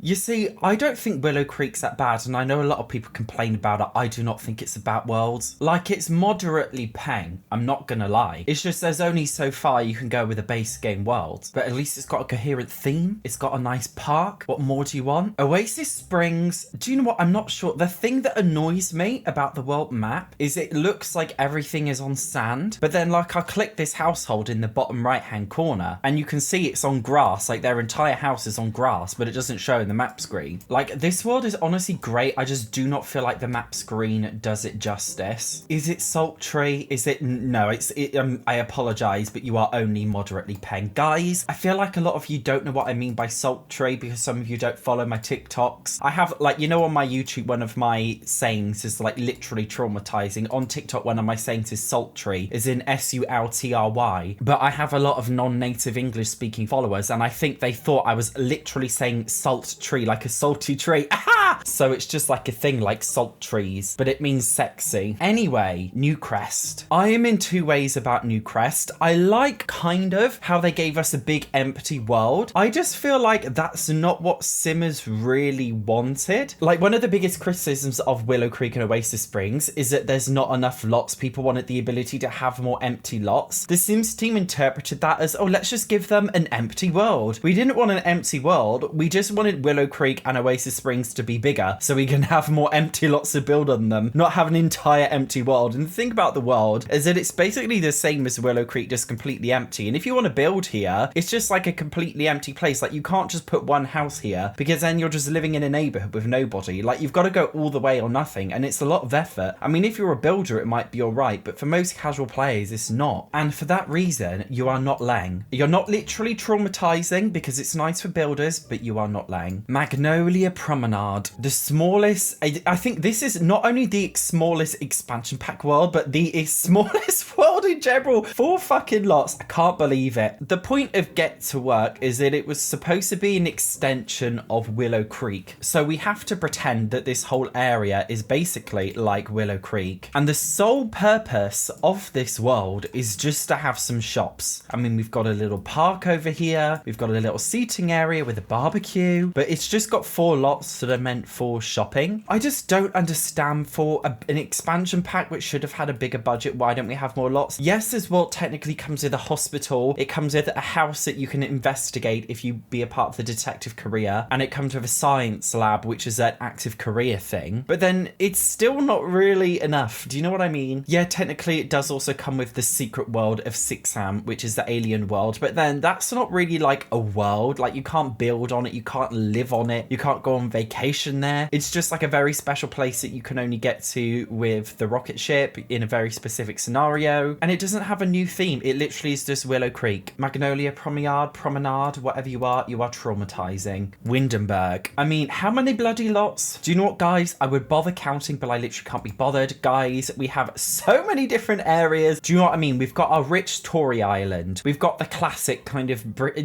You see, I don't think Willow Creek's that bad, and I know a lot of people complain about it. I do not think it's a bad world. Like, it's moderately peng, I'm not gonna lie. It's just there's only so far you can go with a base game world, but at least it's got a coherent theme. It's got a nice park. What more do you want? Oasis Springs, do you know what? I'm not sure. The thing that annoys me about the world map is it looks like everything is on sand, but then like I click this household in the bottom right hand corner and you can see it's on grass, like their entire house is on grass, but it doesn't show in the map screen. Like, this world is honestly great. I just do not feel like the map screen does it justice. Is it sultry? Is it? No, I apologize, but you are only moderately paying. Guys, I feel like a lot of you don't know what I mean by sultry because some of you don't follow my TikToks. I have, like, you know, on my YouTube, one of my sayings is like literally traumatizing. On TikTok, one of my sayings is sultry, is in SULTRY. But I have a lot of non-native English speaking followers, and I think they thought I was literally saying salt tree, like a salty tree. Aha! So it's just like a thing like salt trees, but it means sexy. Anyway, New Crest. I am in two ways about New Crest. I like kind of how they gave us a big empty world. I just feel like that's not what Simmers really wanted. Like, one of the biggest criticisms of Willow Creek and Oasis Springs is that there's not enough lots. People wanted the ability to have more empty lots. The Sims team interpreted that as, oh, let's just give them an empty world. We didn't want an empty world. We just wanted Willow Creek and Oasis Springs to be bigger so we can have more empty lots to build on them, not have an entire empty world. And the thing about the world is that it's basically the same as Willow Creek, just completely empty. And if you want to build here, it's just like a completely empty place. Like, you can't just put one house here because then you're just living in a neighborhood with nobody. Like, you've got to go all the way or nothing, and it's a lot of effort. I mean, if you're a builder, it might be all right, but for most casual players, it's not. And for that reason, you are not Lang. You're not literally traumatizing because it's nice for builders, but you are not Lang. Magnolia Promenade, the smallest, I think this is not only the smallest expansion pack world, but the smallest world in general. 4 fucking lots. I can't believe it. The point of Get to Work is that it was supposed to be an extension of Willow Creek. So we have to pretend that this whole area is basically like Willow Creek. And the sole purpose of this world is just to have some shops. I mean, we've got a little park over here. We've got a little seating area with a barbecue, but it's just got 4 lots that are meant for shopping. I just don't understand, for an expansion pack which should have had a bigger budget, why don't we have more lots? Yes, this world technically comes with a hospital. It comes with a house that you can investigate if you be a part of the detective career, and it comes with a science lab, which is an active career thing. But then it's still not really enough. Do you know what I mean? Yeah, technically it does also come with the secret world of Sixam, which is the alien world, but then that's not really like a world. Like, you can't build on it, you can't live on it, you can't go on vacation there. It's just like a very special place that you can only get to with the rocket ship in a very specific scenario, and it doesn't have a new theme. It literally is just Willow Creek. Magnolia Promenade, whatever you are traumatizing. Windenburg. I mean, how many bloody lots? Do you know what, guys? I would bother counting, but I literally can't be bothered. Guys, we have so many different areas. Do you know what I mean? We've got our rich Tory Island. We've got the classic kind of,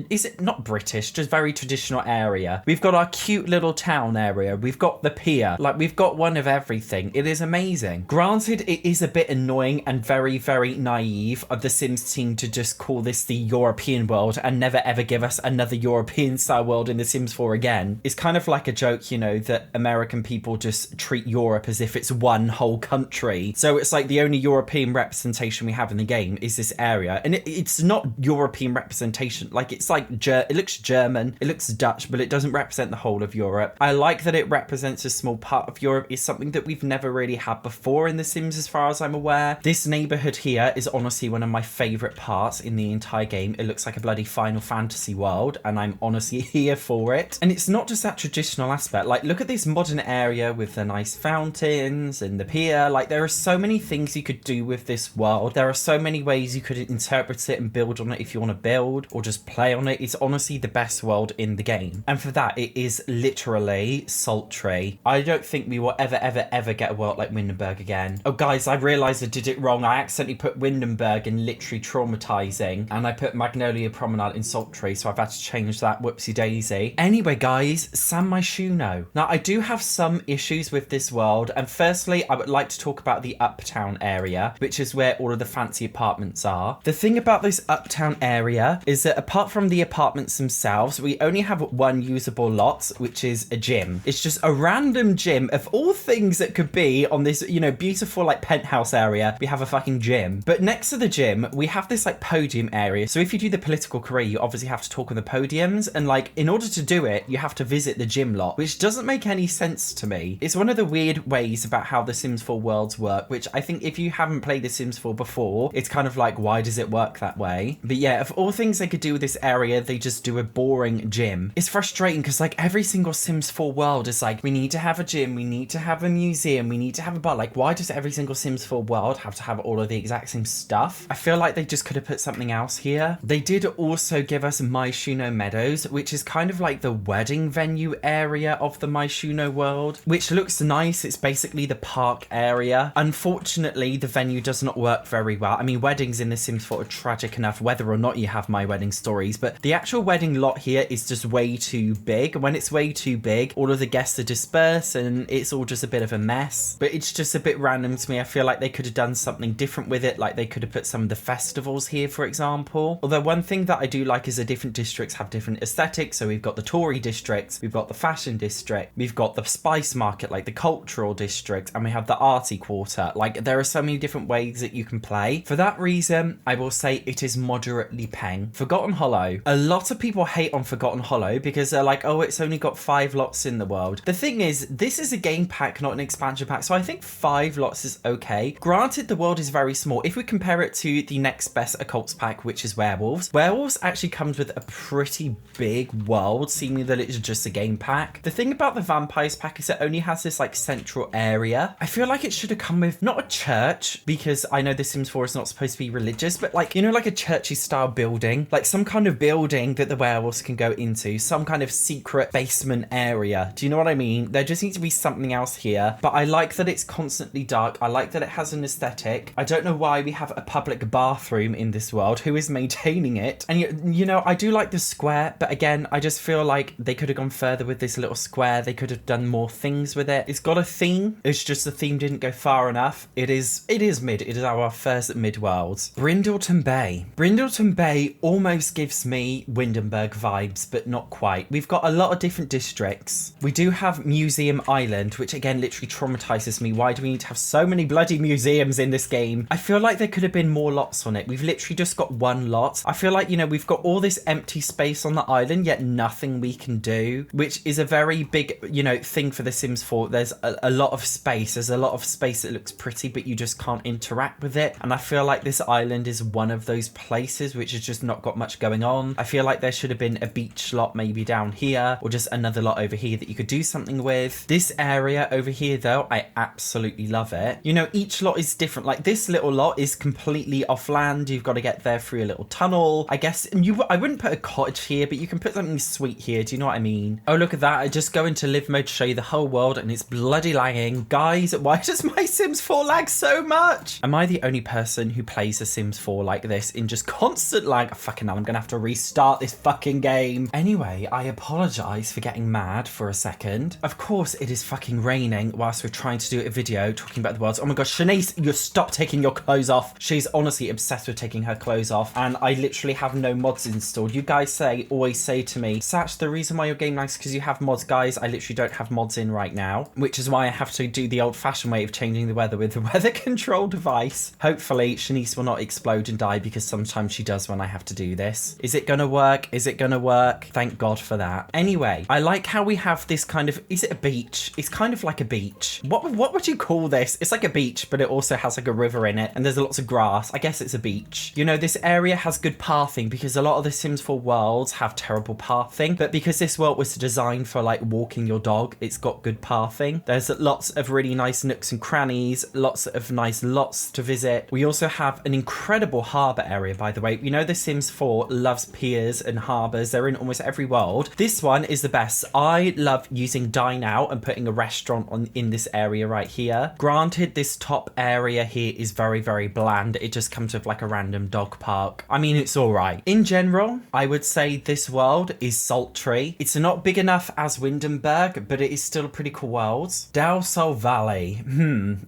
is it not British, just very traditional area. We've got our cute little town area. We've got the pier. Like, we've got one of everything. It is amazing. Granted, it is a bit annoying and very, very naive of the Sims team to just call this the European world and never ever give us another European style world in The Sims 4 again. It's kind of like a joke, you know, that American people just treat Europe as if it's one whole country. So it's like the only European representation we have in the game is this area. And it's not European representation. Like, it's like, it looks German, it looks Dutch, but it doesn't represent the whole of Europe. I like that it represents a small part of Europe. It's something that we've never really had before in The Sims as far as I'm aware. This neighborhood here is honestly one of my favorite parts in the entire game. It looks like a bloody Final Fantasy world, and I'm honestly here for it. And it's not just that traditional aspect. Like, look at this modern area with the nice fountains and the pier. Like, there are so many things you could do with this world. There are so many ways you could interpret it and build on it if you want to build or just play on it. It's honestly the best world in the game. And for that, it is literally sultry. I don't think we will ever get a world like Windenburg again. Oh guys, I realised I did it wrong. I accidentally put Windenburg in literally traumatizing, and I put Magnolia Promenade in sultry, so I've had to change that. Whoopsie daisy. Anyway guys, Maishuno. Now I do have some issues with this world, and firstly I would like to talk about the uptown area, which is where all of the fancy apartments are. The thing about this uptown area is that apart from the apartments themselves, we only have one usable lot, which is a gym. It's just a random gym. Of all things that could be on this, you know, beautiful like penthouse area, we have a fucking gym. But next to the gym, we have this like podium area. So if you do the political career, you obviously have to talk on the podiums, and like in order to do it, you have to visit the gym lot, which doesn't make any sense to me. It's one of the weird ways about how the Sims 4 worlds work, which I think if you haven't played the Sims 4 before, it's kind of like, why does it work that way? But yeah, of all things they could do with this area, they just do a boring gym. It's frustrating because like every single Sims 4 world is like, we need to have a gym, we need to have a museum, we need to have a bar. Like, why does every single Sims 4 world have to have all of the exact same stuff? I feel like they just could have put something else here. They did also give us Maishuno Meadows, which is kind of like the wedding venue area of the Maishuno world, which looks nice. It's basically the park area. Unfortunately, the venue does not work very well. I mean, weddings in The Sims 4 are tragic enough, whether or not you have My Wedding Stories, but the actual wedding lot here is just way too big. When it's way too big, all of the guests are dispersed and it's all just a bit of a mess. But it's just a bit random to me. I feel like they could have done something different with it, like they could have put some of the festivals here, for example. Although one thing that I do like is the different districts have different aesthetics. So we've got the Tory district, we've got the fashion district, we've got the spice market, like the cultural district, and we have the arty quarter. Like, there are so many different ways that you can play. For that reason, I will say it is moderately peng. Forgotten Hollow. A lot of people hate on Forgotten Hollow because they're like, oh, it's only got 5 lots in the world. The thing is, this is a game pack, not an expansion pack, so I think 5 lots is okay. Granted, the world is very small. If we compare it to the next best occults pack, which is Werewolves, Werewolves actually comes with a pretty big world, seeming that it's just a game pack. The thing about the Vampires pack is it only has this like central area. I feel like it should have come with not a church, because I know The Sims 4 is not supposed to be religious, but like, you know, like a churchy style building, like some kind of building that the werewolves can go into, some kind of secret basement area. Do you know what I mean? There just needs to be something else here. But I like that it's constantly dark. I like that it has an aesthetic. I don't know why we have a public bathroom in this world. Who is maintaining it? And you know, I do like the square, but again, I just feel like they could have gone further with this little square. They could have done more things with it. It's got a theme. It's just the theme didn't go far enough. It is mid. It is our first mid world. Brindleton Bay. Brindleton Bay almost gives me Windenburg vibes, but not quite. We've got a lot of different districts. We do have Museum Island, which again literally traumatizes me. Why do we need to have so many bloody museums in this game? I feel like there could have been more lots on it. We've literally just got one lot. I feel like, you know, we've got all this empty space on the island, yet nothing we can do, which is a very big, you know, thing for The Sims 4. There's a lot of space. There's a lot of space that looks pretty, but you just can't interact with it. And I feel like this island is one of those places which has just not got much going on. I feel like there should have been a beach lot maybe down here, or just another lot over here that you could do something with. This area over here though, I absolutely love it. You know, each lot is different. Like this little lot is completely off land. You've got to get there through a little tunnel, I guess. And I wouldn't put a cottage here, but you can put something sweet here. Do you know what I mean? Oh, look at that. I just go into live mode to show you the whole world and it's bloody lagging. Guys, why does my Sims 4 lag so much? Am I the only person who plays The Sims 4 like this in just constant lag? Oh, fucking hell, I'm gonna have to restart this fucking game. Anyway, I apologize for getting mad for a second. Of course, it is fucking raining whilst we're trying to do a video talking about the world. Oh my gosh, Shanice, you stop taking your clothes off. She's honestly obsessed with taking her clothes off, and I literally have no mods installed. You guys always say to me, Satch, the reason why your game lags is because you have mods. Guys, I literally don't have mods in right now, which is why I have to do the old-fashioned way of changing the weather with the weather control device. Hopefully, Shanice will not explode and die, because sometimes she does when I have to do this. Is it gonna work? Is it gonna work? Thank God for that. Anyway, I like how we have this kind of, is it a beach? It's kind of like a beach. What would you call this? It's like a beach, but it also has like a river in it, and there's lots of grass. I guess it's a beach. You know, this area has good pathing, because a lot of the Sims 4 worlds have terrible pathing, but because this world was designed for like walking your dog, it's got good pathing. There's lots of really nice nooks and crannies, lots of nice lots to visit. We also have an incredible harbour area, by the way. You know, The Sims 4 loves piers and harbours. They're in almost every world. This one is the best. I love using Dine Out and putting a restaurant in this area right here. Granted, this top area here is very, very bland. It just comes with like a random dog park. I mean, it's all right. In general, I would say this world is sultry. It's not big enough as Windenburg, but it is still a pretty cool world. Darsol Valley.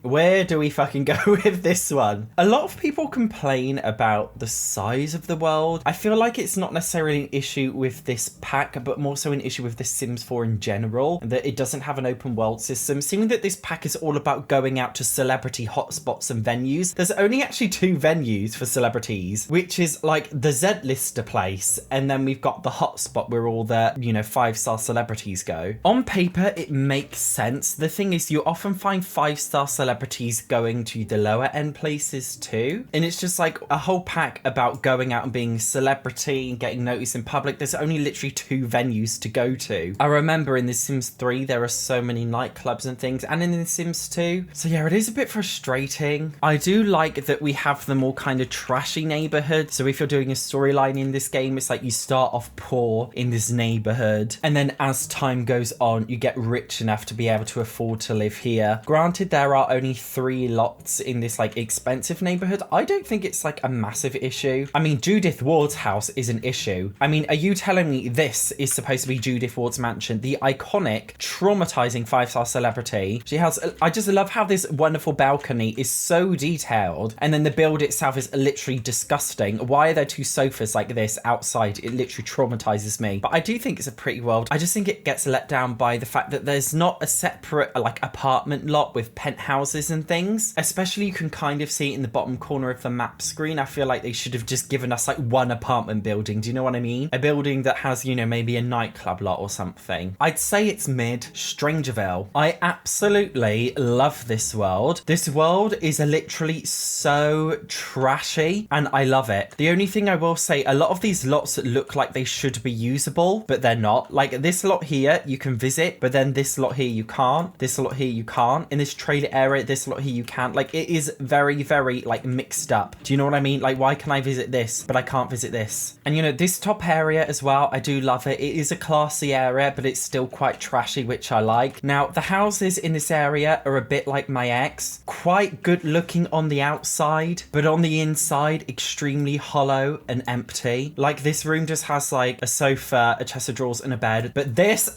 Where do we fucking go with this one? A lot of people complain about the size of the world. I feel like it's not necessarily an issue with this pack, but more so an issue with the Sims 4 in general, and that it doesn't have an open world system. Seeing that this pack is all about going out to celebrity hotspots and venues, there's only actually 2 venues for celebrities, which is like the Z-Lister place, and then we've got the hotspot where all the, 5-star celebrities go. On paper, it makes sense. The thing is, you often find 5-star celebrities going to the lower end places too, and it's just like a whole pack about going out and being a celebrity and getting noticed in public. There's only literally 2 venues to go to. I remember in The Sims 3 there are so many nightclubs and things, and in The Sims 2. So yeah, it is a bit frustrating. I do like that we have them all kind of trashy neighborhoods. So if you're doing a storyline in this game, it's like you start off poor in this neighborhood, and then as time goes on, you get rich enough to be able to afford to live here. Granted, there are only 3 lots in this like expensive neighborhood. I don't think it's like a massive issue. I mean, Judith Ward's house is an issue. I mean, are you telling me this is supposed to be Judith Ward's mansion, the iconic, traumatizing 5-star celebrity? She has, I just love how this wonderful balcony is so detailed, and then the build itself is literally disgusting. Why are there 2 sofas like this outside? It literally traumatizes me. But I do think it's a pretty world. I just think it gets let down by the fact that there's not a separate like apartment lot with penthouses and things. Especially you can kind of see it in the bottom corner of the map screen. I feel like they should have just given us like 1 apartment building. Do you know what I mean? A building that has, maybe a nightclub lot or something. I'd say it's mid. Strangerville. I absolutely love this world. This world is literally so trashy and I love it. The only thing I will say, a lot of these lots look like they should be usable, but they're not. Like this lot here you can visit, but then this lot here you can't. This lot here you can't. In this trailer area, this lot here you can't. Like it is very, very like mixed up. Do you know what I mean? Like why can I visit this, but I can't visit this? And this top area as well, I do love it. It is a classy area, but it's still quite trashy, which I like. Now, the houses in this area are a bit like my ex. Quite good looking on the outside, but on the inside, extremely hollow and empty. Like this room just has like a sofa, a chest of drawers and a bed. But this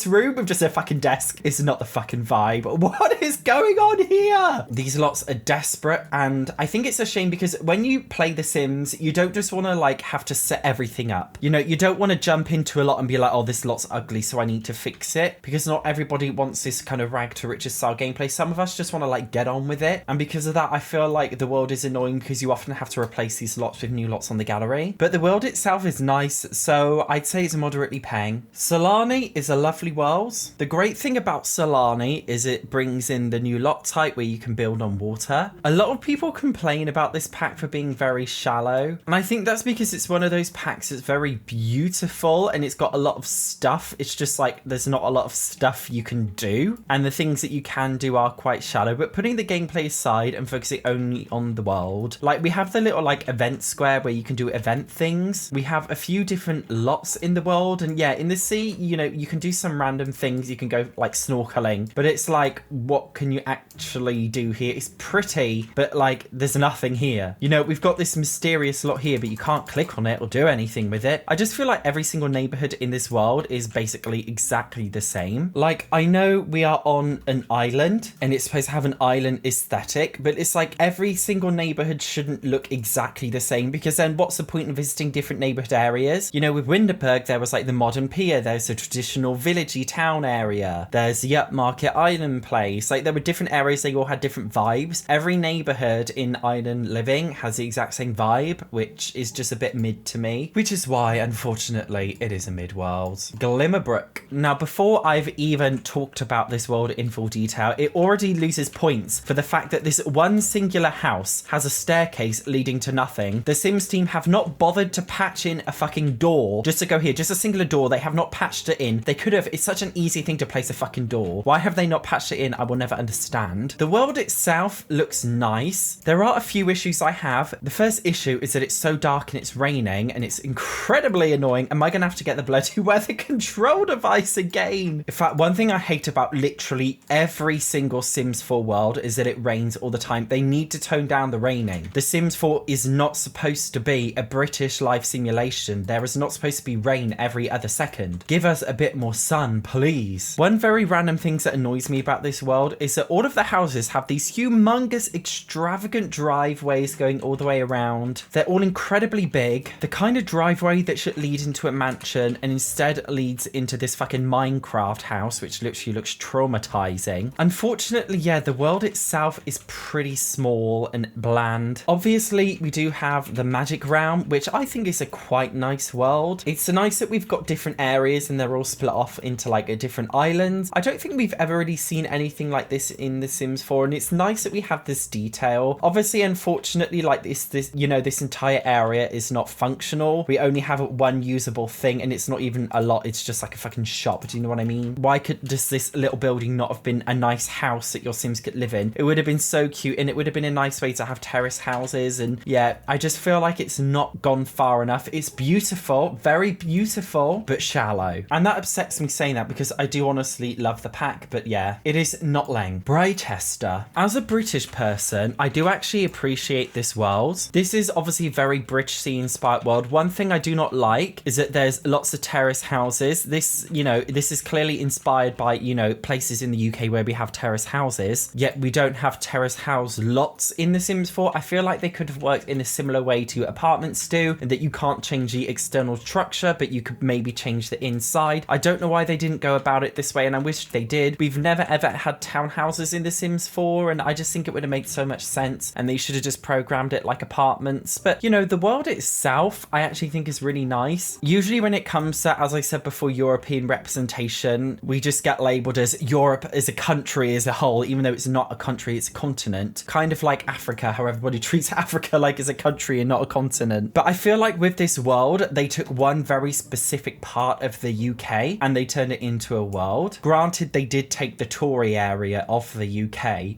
room with just a fucking desk is not the fucking vibe. What is going on here? These lots are desperate, and I think it's a shame because when you play The Sims, you don't just want to like have to set everything up. You don't want to jump into a lot and be like, oh, this lot's ugly, so I need to fix it, because not everybody wants this kind of rag to riches style gameplay. Some of us just want to like get on with it, and because of that I feel like the world is annoying because you often have to replace these lots with new lots on the gallery. But the world itself is nice, so I'd say it's moderately paying. Salani is a lovely world. The great thing about Salani is it brings in the new lot type where you can build on water. A lot of people complain about this pack for being very shallow, and I think that's because it's one of those packs that's very beautiful and it's got a lot of stuff. It's just like there's not a lot of stuff you can do, and the things that you can do are quite shallow. But putting the gameplay aside and focusing only on the world, like we have the little like event square where you can do event things. We have a few different lots in the world, and yeah, in the sea, you can do some random things. You can go like snorkeling, but it's like, what can you actually do here? It's pretty, but like there's nothing here. We've got this mysterious lot here, but you can't click on it or do anything with it. I just feel like every single neighborhood in this world is basically exactly the same. Like I know we are on an island and it's supposed to have an island aesthetic, but it's like every single neighborhood shouldn't look exactly the same, because then what's the point of visiting different neighborhood areas? With Windenburg there was like the modern pier, there's a traditional villagey town area, there's the upmarket island place. Like there were different areas, they all had different vibes. Every neighborhood in island living has the exact same vibe, which is just a bit mid to me, which is why unfortunately it is a mid world. Glimmer Brook. Now before I've even talked about this world in full detail, it already loses points for the fact that this one singular house has a staircase leading to nothing. The Sims team have not bothered to patch in a fucking door just to go here, just a singular door. They have not patched it in. They could have. It's such an easy thing to place a fucking door. Why have they not patched it in? I will never understand. The world itself looks nice. There are a few issues I have. The first issue is that it's so dark and it's raining and it's incredibly annoying. Am I gonna have to get the bloody weather control device again? game. In fact, one thing I hate about literally every single Sims 4 world is that it rains all the time. They need to tone down the raining. The Sims 4 is not supposed to be a British life simulation. There is not supposed to be rain every other second. Give us a bit more sun, please. One very random thing that annoys me about this world is that all of the houses have these humongous, extravagant driveways going all the way around. They're all incredibly big. The kind of driveway that should lead into a mansion and instead leads into this fucking Minecraft house, which literally looks traumatizing. Unfortunately, yeah, the world itself is pretty small and bland. Obviously, we do have the Magic Realm, which I think is a quite nice world. It's nice that we've got different areas and they're all split off into like a different islands. I don't think we've ever really seen anything like this in The Sims 4, and it's nice that we have this detail. Obviously, unfortunately, like this, you know, this entire area is not functional. We only have one usable thing, and it's not even a lot. It's just like a fucking shop. Do you know what I mean? Why could just this little building not have been a nice house that your Sims could live in? It would have been so cute, and it would have been a nice way to have terrace houses. And yeah, I just feel like it's not gone far enough. It's beautiful, very beautiful, but shallow. And that upsets me saying that because I do honestly love the pack, but yeah, it is not lang. Brightester. As a British person, I do actually appreciate this world. This is obviously a very British-y inspired world. One thing I do not like is that there's lots of terrace houses. This, you know, this is clearly inspired by, you know, places in the UK where we have terrace houses, yet we don't have terrace house lots in The Sims 4. I feel like they could have worked in a similar way to apartments do, and that you can't change the external structure, but you could maybe change the inside. I don't know why they didn't go about it this way, and I wish they did. We've never ever had townhouses in The Sims 4, and I just think it would have made so much sense, and they should have just programmed it like apartments. But, you know, the world itself, I actually think is really nice. Usually when it comes to, as I said before, European representation, we just get labelled as Europe as a country as a whole, even though it's not a country, it's a continent. Kind of like Africa, how everybody treats Africa like it's a country and not a continent. But I feel like with this world, they took one very specific part of the UK and they turned it into a world. Granted, they did take the Tory area of the UK.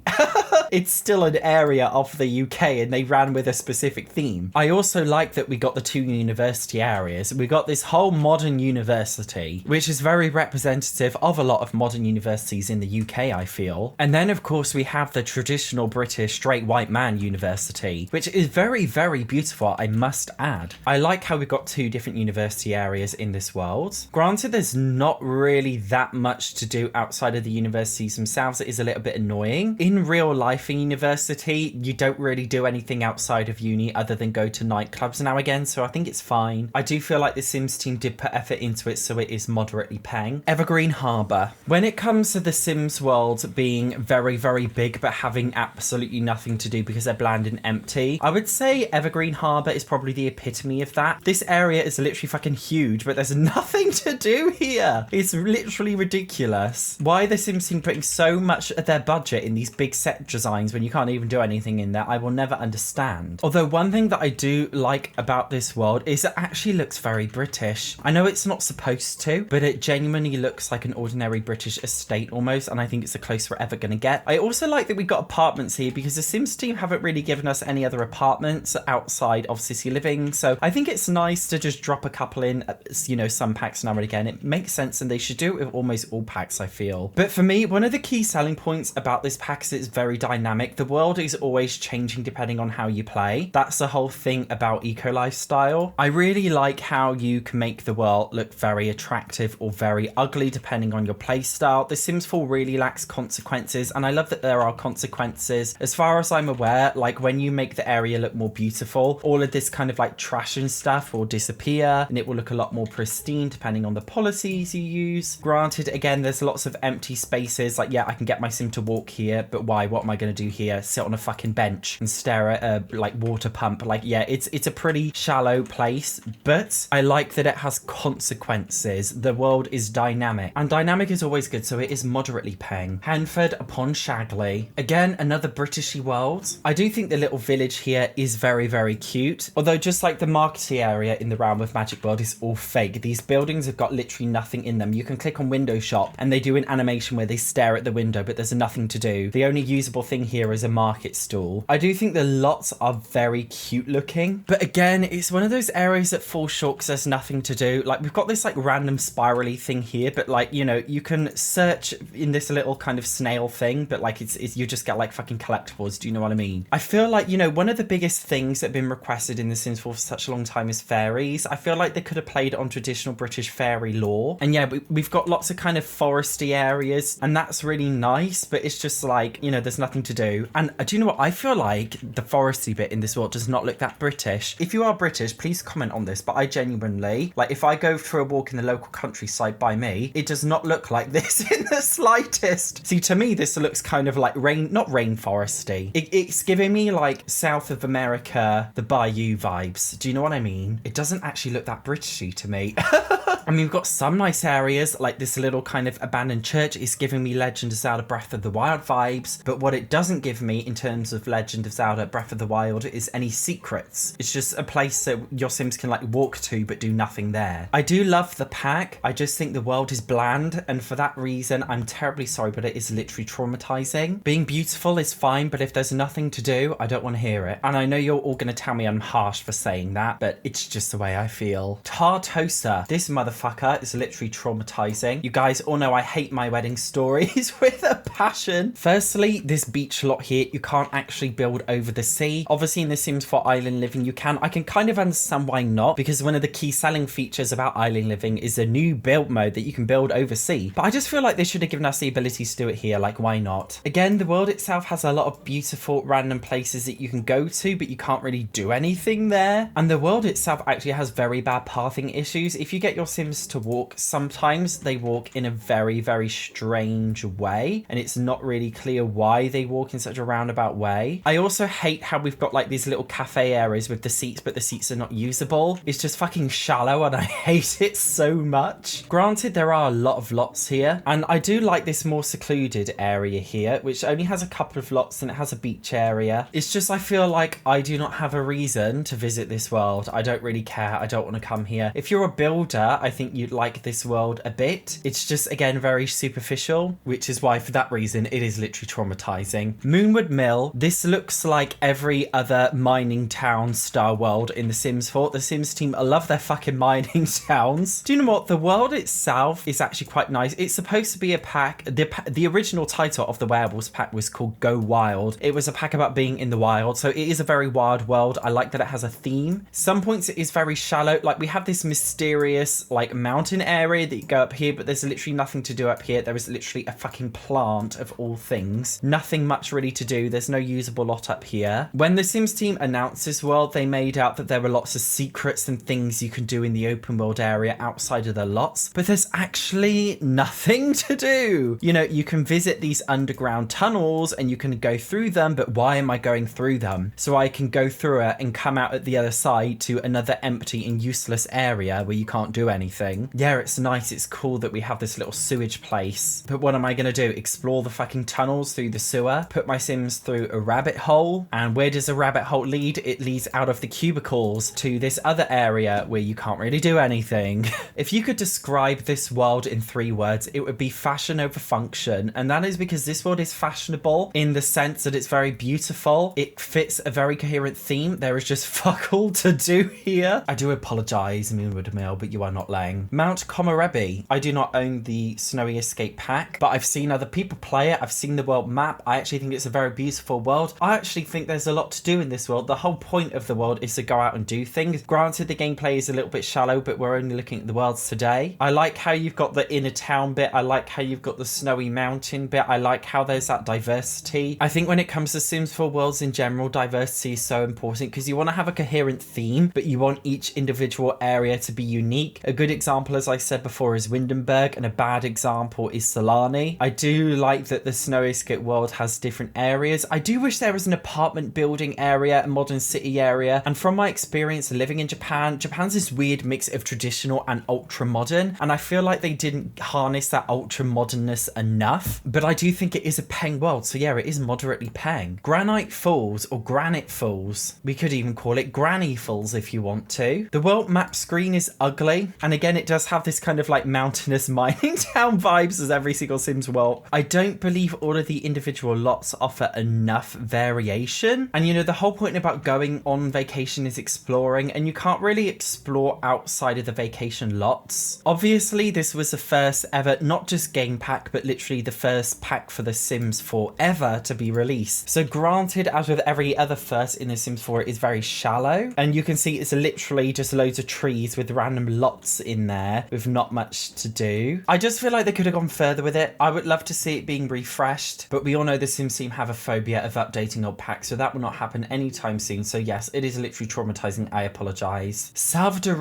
It's still an area of the UK and they ran with a specific theme. I also like that we got the two university areas. We got this whole modern university, which is very representative of a lot of modern universities in the UK, I feel. And then, of course, we have the traditional British straight white man university, which is very, very beautiful, I must add. I like how we've got two different university areas in this world. Granted, there's not really that much to do outside of the universities themselves. It is a little bit annoying. In real life in university, you don't really do anything outside of uni other than go to nightclubs now again, so I think it's fine. I do feel like the Sims team did put effort into it, so it is moderately paying. Evergreen Harbour. When it comes to the Sims world being very, very big but having absolutely nothing to do because they're bland and empty, I would say Evergreen Harbour is probably the epitome of that. This area is literally fucking huge, but there's nothing to do here. It's literally ridiculous. Why are the Sims team putting so much of their budget in these big set designs when you can't even do anything in there? I will never understand. Although one thing that I do like about this world is it actually looks very British. I know it's not supposed to, but it genuinely looks like an ordinary British estate almost, and I think it's the closest we're ever going to get. I also like that we got apartments here because the Sims team haven't really given us any other apartments outside of city living, so I think it's nice to just drop a couple in, you know, some packs now and again. It makes sense, and they should do it with almost all packs, I feel. But for me, one of the key selling points about this pack is it's very dynamic. The world is always changing depending on how you play. That's the whole thing about eco lifestyle. I really like how you can make the world look very attractive or very ugly depending on your play style. The Sims 4 really lacks consequences, and I love that there are consequences. As far as I'm aware, like when you make the area look more beautiful, all of this kind of like trash and stuff will disappear and it will look a lot more pristine depending on the policies you use. Granted, again, there's lots of empty spaces. Like, yeah, I can get my Sim to walk here, but why? What am I going to do here? Sit on a fucking bench and stare at a like water pump? Like, yeah, it's a pretty shallow place, but I like that it has consequences. The world is dynamic, and dynamic is always good, so it is moderately paying. Hanford upon Shaggly. Again, another Britishy world. I do think the little village here is very, very cute, although just like the marketing area in the Realm of Magic world is all fake. These buildings have got literally nothing in them. You can click on window shop and they do an animation where they stare at the window, but there's nothing to do. The only usable thing here as a market stall. I do think the lots are very cute looking, but again, it's one of those areas that falls short because there's nothing to do. Like, we've got this like random spirally thing here, but like, you know, you can search in this little kind of snail thing, but like it's you just get like fucking collectibles. Do you know what I mean? I feel like, you know, one of the biggest things that have been requested in The Sims 4 for such a long time is fairies. I feel like they could have played on traditional British fairy lore. And yeah, we've got lots of kind of foresty areas, and that's really nice, but it's just like, you know, there's nothing to do. And do you know what? I feel like the foresty bit in this world does not look that British. If you are British, please comment on this, but I genuinely, like, if I go for a walk in the local countryside by me, it does not look like this in the slightest. See, to me, this looks kind of like not rainforesty. It's giving me like South of America, the Bayou vibes. Do you know what I mean? It doesn't actually look that Britishy to me. I mean, we've got some nice areas, like this little kind of abandoned church is giving me Legend of Zelda Breath of the Wild vibes, but what it doesn't give me in terms of Legend of Zelda Breath of the Wild is any secrets. It's just a place that your Sims can like walk to but do nothing there. I do love the pack, I just think the world is bland, and for that reason, I'm terribly sorry, but it is literally traumatizing. Being beautiful is fine, but if there's nothing to do, I don't want to hear it. And I know you're all going to tell me I'm harsh for saying that, but it's just the way I feel. Tartosa. This motherfucker is literally traumatizing. You guys all know I hate my wedding stories with a passion. Firstly, this beach lot here, you can't actually build over the sea. Obviously in The Sims 4 Island Living you can. I can kind of understand why not, because one of the key selling features about Island Living is a new build mode that you can build over sea. But I just feel like they should have given us the ability to do it here, like why not? Again, the world itself has a lot of beautiful random places that you can go to, but you can't really do anything there. And the world itself actually has very bad pathing issues. If you get your Sims to walk, sometimes they walk in a very, very strange way, and it's not really clear why they walk in such a roundabout way. I also hate how we've got like these little cafe areas with the seats, but the seats are not usable. It's just fucking shallow and I hate it so much. Granted, there are a lot of lots here, and I do like this more secluded area here, which only has a couple of lots and it has a beach area. It's just I feel like I do not have a reason to visit this world. I don't really care. I don't want to come here. If you're a builder, I think you'd like this world a bit. It's just, again, very superficial, which is why for that reason it is literally traumatizing. Moonwood Mill. This looks like every other mining town style world in The Sims 4. The Sims team love their fucking mining towns. Do you know what? The world itself is actually quite nice. It's supposed to be a pack. The original title of the Werewolves pack was called Go Wild. It was a pack about being in the wild, so it is a very wild world. I like that it has a theme. Some points it is very shallow. Like, we have this mysterious like mountain area that you go up here, but there's literally nothing to do up here. There is literally a fucking plant of all things. Nothing much really to do. There's no usable lot up here. When the Sims team announced this world, they made out that there were lots of secrets and things you can do in the open world area outside of the lots, but there's actually nothing to do. You know, you can visit these underground tunnels and you can go through them, but why am I going through them? So I can go through it and come out at the other side to another empty and useless area where you can't do anything. Yeah, it's nice. It's cool that we have this little sewage place, but what am I going to do? Explore the fucking tunnels through the sewer? Put my Sims through a rabbit hole? And where does a rabbit hole lead? It leads out of the cubicles to this other area where you can't really do anything. If you could describe this world in 3 words, it would be fashion over function. And that is because this world is fashionable in the sense that it's very beautiful. It fits a very coherent theme. There is just fuck all to do here. I do apologize, Moonwood Mill, but you are not lying. Mount Komarabi. I do not own the Snowy Escape pack, but I've seen other people play it. I've seen the world map. I actually think it's a very beautiful world. I actually think there's a lot to do in this world. The whole point of the world is to go out and do things. Granted, the gameplay is a little bit shallow, but we're only looking at the worlds today. I like how you've got the inner town bit. I like how you've got the snowy mountain bit. I like how there's that diversity. I think when it comes to Sims 4 worlds in general, diversity is so important because you want to have a coherent theme, but you want each individual area to be unique. A good example, as I said before, is Windenburg, and a bad example is Salani. I do like that the Snow Escape world has different areas. I do wish there was an apartment building area, a modern city area, and from my experience living in Japan, Japan's this weird mix of traditional and ultra modern, and I feel like they didn't harness that ultra modernness enough, but I do think it is a peng world, so yeah, it is moderately peng. Granite Falls, or Granite Falls, we could even call it Granny Falls if you want to. The world map screen is ugly, and again, it does have this kind of like mountainous mining town vibes as every single Sims world. I don't believe all of the individual lots offer enough variation. And you know, the whole point about going on vacation is exploring, and you can't really explore outside of the vacation lots. Obviously, this was the first ever, not just game pack, but literally the first pack for The Sims 4 ever to be released. So granted, as with every other first in The Sims 4, it is very shallow, and you can see it's literally just loads of trees with random lots in there with not much to do. I just feel like they could have gone further with it. I would love to see it being refreshed, but we all know the Sims team have a phobia of updating old packs, so that will not happen anytime soon. So yes, it is literally traumatizing. I apologize. Salvador,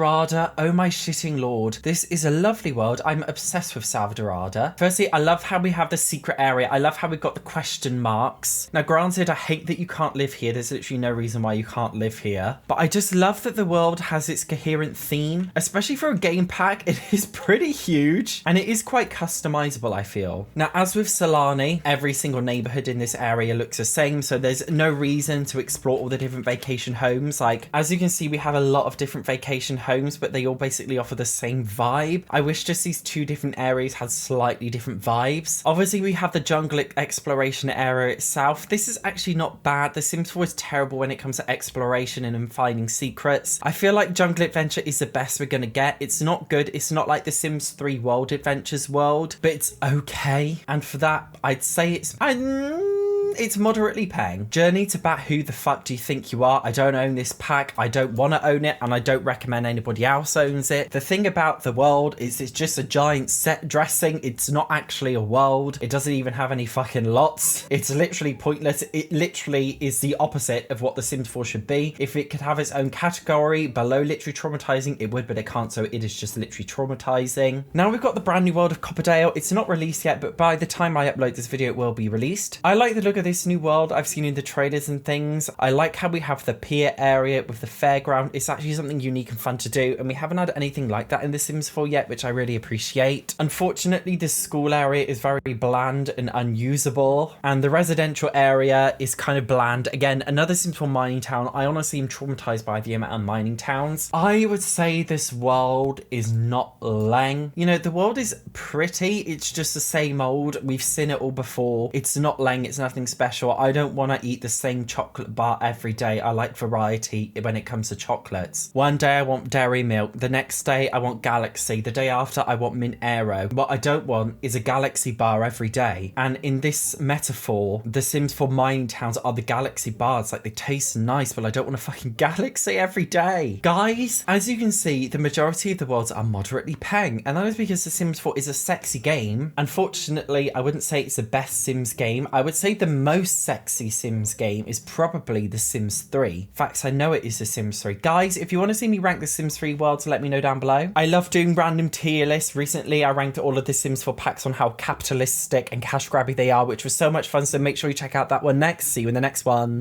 oh my shitting lord. This is a lovely world. I'm obsessed with Salvador. Firstly, I love how we have the secret area. I love how we've got the question marks. Now, granted, I hate that you can't live here. There's literally no reason why you can't live here. But I just love that the world has its coherent theme, especially for a game pack. It is pretty huge and it is quite customizable, I feel. Now, as with Salani, every single neighborhood in this area looks the same, so there's no reason to explore all the different vacation homes. Like, as you can see, we have a lot of different vacation homes, but they all basically offer the same vibe. I wish just these two different areas had slightly different vibes. Obviously, we have the jungle exploration area itself. This is actually not bad. The Sims 4 is terrible when it comes to exploration and finding secrets. I feel like Jungle Adventure is the best we're gonna get. It's not good. It's not like the Sims 3 World Adventures world, but it's okay. And for that, I'd say it's moderately paying. Journey to Bat, who the fuck do you think you are? I don't own this pack. I don't want to own it, and I don't recommend anybody else owns it. The thing about the world is it's just a giant set dressing. It's not actually a world. It doesn't even have any fucking lots. It's literally pointless. It literally is the opposite of what The Sims 4 should be. If it could have its own category below literally traumatizing, it would, but it can't, so it is just literally traumatizing. Now we've got the brand new world of Copperdale. It's not released yet, but by the time I upload this video, it will be released. I like the look of this new world I've seen in the trailers and things. I like how we have the pier area with the fairground. It's actually something unique and fun to do, and we haven't had anything like that in The Sims 4 yet, which I really appreciate. Unfortunately, the school area is very bland and unusable, and the residential area is kind of bland. Again, another Sims 4 mining town. I honestly am traumatized by the amount of mining towns. I would say this world is not lang. You know, the world is pretty. It's just the same old. We've seen it all before. It's not lang. It's nothing special. I don't want to eat the same chocolate bar every day. I like variety when it comes to chocolates. One day I want dairy milk. The next day I want Galaxy. The day after I want Mint Aero. What I don't want is a Galaxy bar every day. And in this metaphor, the Sims 4 mining towns are the Galaxy bars. Like, they taste nice, but I don't want a fucking Galaxy every day. Guys, as you can see, the majority of the worlds are moderately peng. And that is because The Sims 4 is a sexy game. Unfortunately, I wouldn't say it's the best Sims game. I would say the most sexy Sims game is probably The Sims 3. In fact, I know it is The Sims 3. Guys, if you want to see me rank The Sims 3 worlds, let me know down below. I love doing random tier lists. Recently, I ranked all of The Sims 4 packs on how capitalistic and cash grabby they are, which was so much fun. So make sure you check out that one next. See you in the next one.